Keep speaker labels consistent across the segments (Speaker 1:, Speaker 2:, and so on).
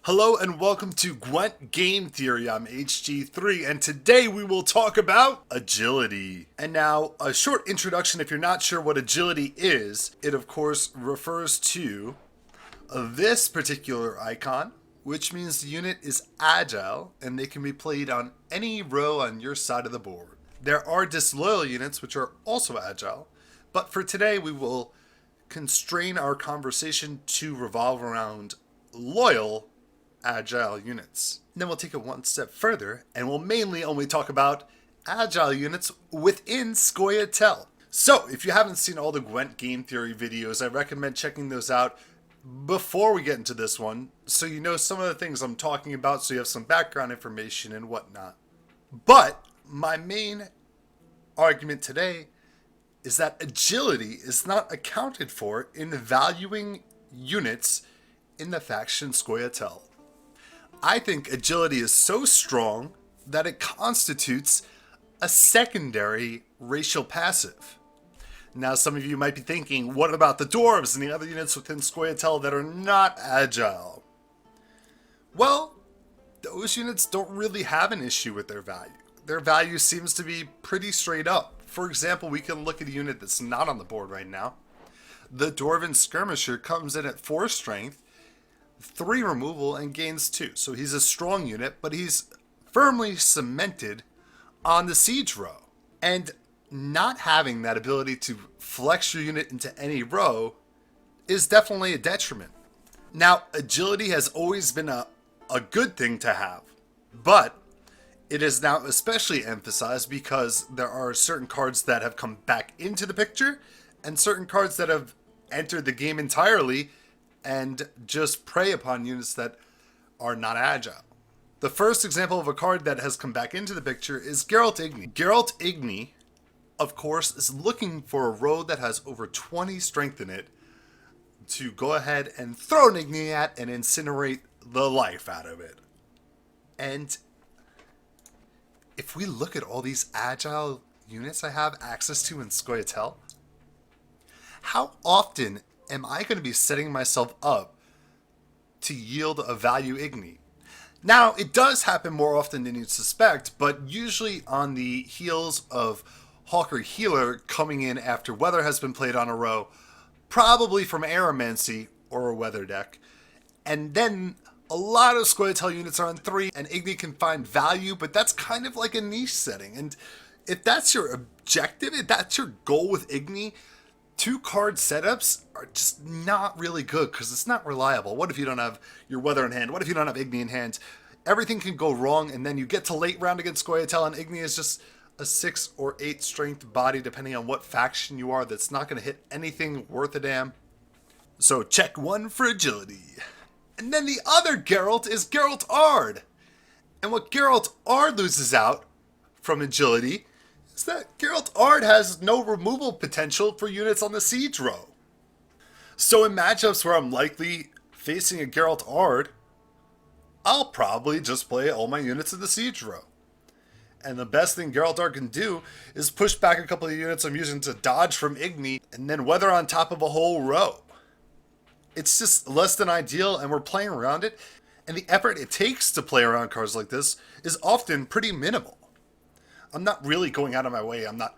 Speaker 1: Hello and welcome to Gwent Game Theory. I'm HG3 and today we will talk about agility. And now a short introduction if you're not sure what agility is. It of course refers to this particular icon, which means the unit is agile and they can be played on any row on your side of the board. There are disloyal units which are also agile, but for today we will constrain our conversation to revolve around loyal agile units. And then we'll take it one step further and we'll mainly only talk about agile units within Scoia'Tael. So if you haven't seen all the Gwent game theory videos, I recommend checking those out before we get into this one so you know some of the things I'm talking about, so you have some background information and whatnot. But my main argument today is that agility is not accounted for in valuing units in the faction Scoia'Tael. I think agility is so strong that it constitutes a secondary racial passive. Now some of you might be thinking, what about the dwarves and the other units within Scoia'Tael that are not agile? Well, those units don't really have an issue with their value. Their value seems to be pretty straight up. For example, we can look at a unit that's not on the board right now. The Dwarven Skirmisher comes in at 4 strength, 3 removal, and gains 2. So he's a strong unit, but he's firmly cemented on the siege row. And not having that ability to flex your unit into any row is definitely a detriment. Now, agility has always been a good thing to have, but it is now especially emphasized because there are certain cards that have come back into the picture and certain cards that have entered the game entirely and just prey upon units that are not agile. The first example of a card that has come back into the picture is Geralt Igni. Geralt Igni, of course, is looking for a row that has over 20 strength in it to go ahead and throw an Igni at and incinerate the life out of it. And if we look at all these agile units I have access to in Scoia'Tael, how often am I going to be setting myself up to yield a value Igni? Now, it does happen more often than you'd suspect, but usually on the heels of Hawker Healer coming in after Weather has been played on a row, probably from Aeromancy or a Weather deck. And then a lot of Scoia'Tael units are on 3, and Igni can find value, but that's kind of like a niche setting. And if that's your objective, if that's your goal with Igni, 2-card setups are just not really good because it's not reliable. What if you don't have your Weather in hand? What if you don't have Igni in hand? Everything can go wrong, and then you get to late round against Scoia'Tael, and Igni is just a 6 or 8 strength body, depending on what faction you are, that's not going to hit anything worth a damn. So check 1 for agility. And then the other Geralt is Geralt Ard. And what Geralt Ard loses out from agility is that Geralt Ard has no removal potential for units on the siege row. So in matchups where I'm likely facing a Geralt Ard, I'll probably just play all my units in the siege row. And the best thing Geralt Ard can do is push back a couple of units I'm using to dodge from Igni and then Weather on top of a whole row. It's just less than ideal, and we're playing around it, and the effort it takes to play around cards like this is often pretty minimal. I'm not really going out of my way. I'm not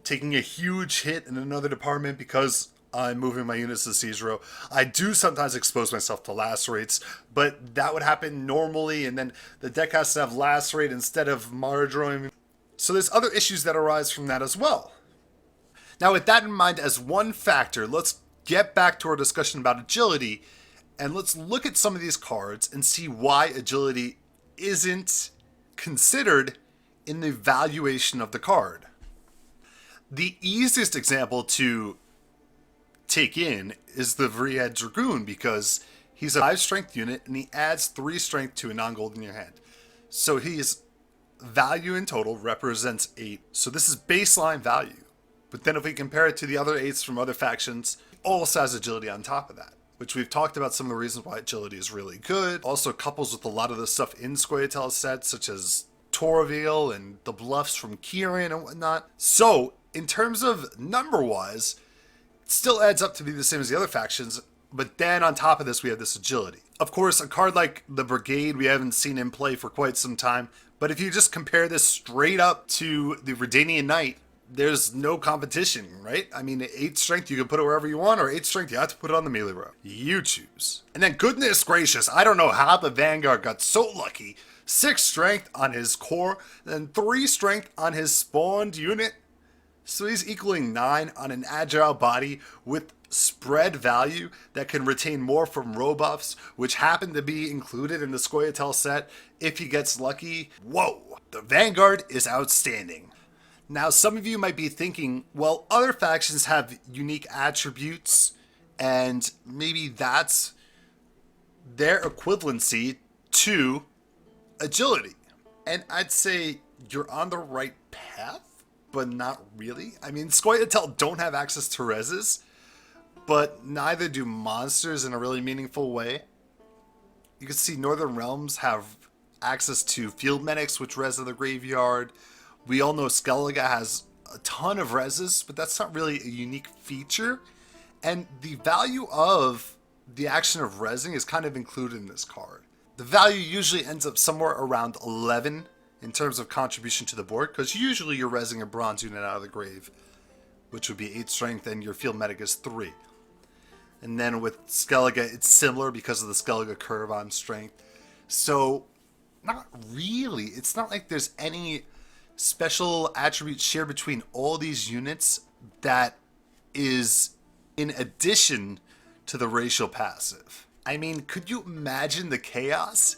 Speaker 1: taking a huge hit in another department because I'm moving my units to siege row. I do sometimes expose myself to lacerates, but that would happen normally, and then the deck has to have lacerate instead of marjoram. So there's other issues that arise from that as well. Now with that in mind as one factor, let's get back to our discussion about agility, and let's look at some of these cards and see why agility isn't considered in the valuation of the card. The easiest example to take in is the Vriad Dragoon, because he's a 5 strength unit and he adds 3 strength to a non-gold in your hand. So his value in total represents 8. So this is baseline value. But then if we compare it to the other 8s from other factions, also has agility on top of that, which we've talked about some of the reasons why agility is really good. Also couples with a lot of the stuff in Scoia'Tael sets, such as Toraville and the bluffs from Kieran and whatnot. So in terms of number-wise, it still adds up to be the same as the other factions, But then on top of this, we have this agility. Of course, a card like the Brigade, we haven't seen in play for quite some time. But if you just compare this straight up to the Redanian Knight, there's no competition, right? I mean, 8 strength, you can put it wherever you want, or 8 strength, you have to put it on the melee row. You choose. And then, goodness gracious, I don't know how the Vanguard got so lucky. 6 strength on his core, then 3 strength on his spawned unit. So he's equaling 9 on an agile body with spread value that can retain more from row buffs, which happen to be included in the Scoia'Tael set if he gets lucky. Whoa, the Vanguard is outstanding. Now, some of you might be thinking, well, other factions have unique attributes, and maybe that's their equivalency to agility. And I'd say you're on the right path, but not really. I mean, Scoia'Tael don't have access to reses, but neither do monsters in a really meaningful way. You can see Northern Realms have access to field medics, which res in the graveyard. We all know Skellige has a ton of reses, but that's not really a unique feature. And the value of the action of resing is kind of included in this card. The value usually ends up somewhere around 11 in terms of contribution to the board, because usually you're resing a bronze unit out of the grave, which would be 8 strength, and your field medic is 3. And then with Skellige, it's similar because of the Skellige curve on strength. So, not really. It's not like there's any special attributes shared between all these units that is in addition to the racial passive. I mean, could you imagine the chaos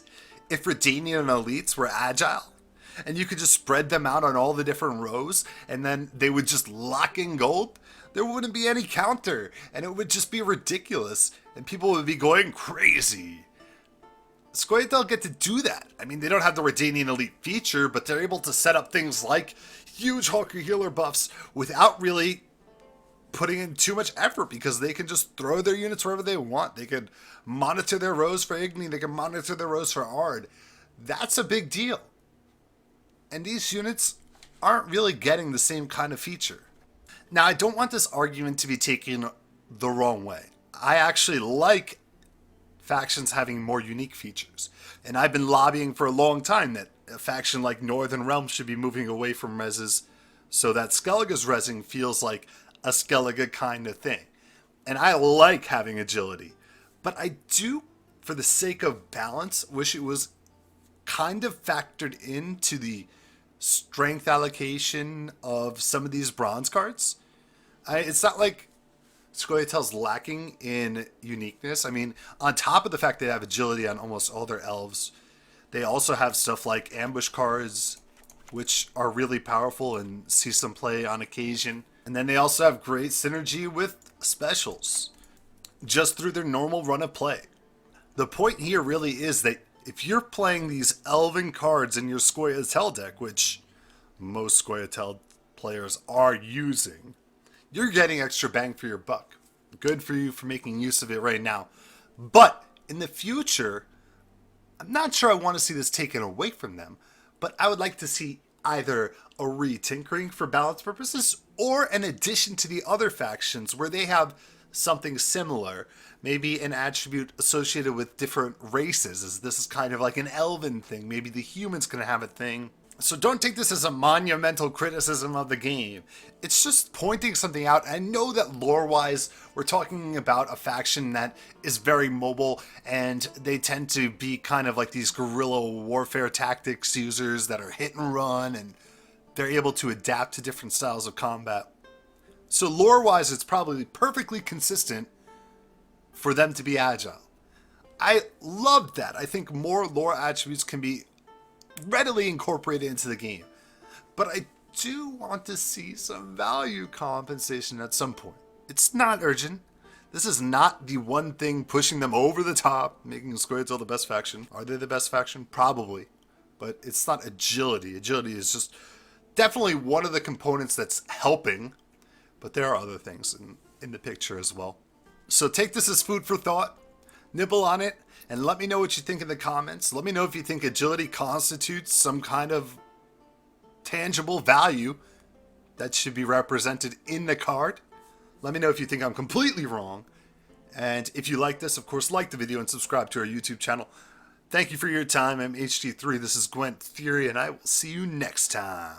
Speaker 1: if Redanian elites were agile? And you could just spread them out on all the different rows, and then they would just lock in gold? There wouldn't be any counter, and it would just be ridiculous, and people would be going crazy. Scoia'Tael get to do that. I mean, they don't have the Redanian Elite feature, but they're able to set up things like huge Hulker healer buffs without really putting in too much effort, because they can just throw their units wherever they want. They could monitor their rows for Igni, they can monitor their rows for Ard. That's a big deal. And these units aren't really getting the same kind of feature. Now, I don't want this argument to be taken the wrong way. I actually like factions having more unique features. And I've been lobbying for a long time that a faction like Northern Realms should be moving away from reses so that Skellige's resing feels like a Skellige kind of thing. And I like having agility. But I do, for the sake of balance, wish it was kind of factored into the strength allocation of some of these bronze cards. It's not like Scoia'Tael's lacking in uniqueness. I mean, on top of the fact they have agility on almost all their elves, they also have stuff like ambush cards, which are really powerful and see some play on occasion. And then they also have great synergy with specials, just through their normal run of play. The point here really is that if you're playing these elven cards in your Scoia'Tael deck, which most Scoia'Tael players are using, you're getting extra bang for your buck. Good for you for making use of it right now. But in the future, I'm not sure I want to see this taken away from them, but I would like to see either a re-tinkering for balance purposes or an addition to the other factions where they have something similar, maybe an attribute associated with different races, as this is kind of like an elven thing. Maybe the humans can have a thing. So don't take this as a monumental criticism of the game. It's just pointing something out. I know that lore-wise, we're talking about a faction that is very mobile, and they tend to be kind of like these guerrilla warfare tactics users that are hit and run, and they're able to adapt to different styles of combat. So lore-wise, it's probably perfectly consistent for them to be agile. I love that. I think more lore attributes can be readily incorporated into the game. But I do want to see some value compensation at some point. It's not urgent. This is not the one thing pushing them over the top, making Scoia'Tael the best faction. Are they the best faction? Probably. But it's not agility. Agility is just definitely one of the components that's helping. But there are other things in the picture as well. So take this as food for thought. Nibble on it. And let me know what you think in the comments. Let me know if you think agility constitutes some kind of tangible value that should be represented in the card. Let me know if you think I'm completely wrong. And if you like this, of course, like the video and subscribe to our YouTube channel. Thank you for your time. I'm HG3. This is Gwent Theory, and I will see you next time.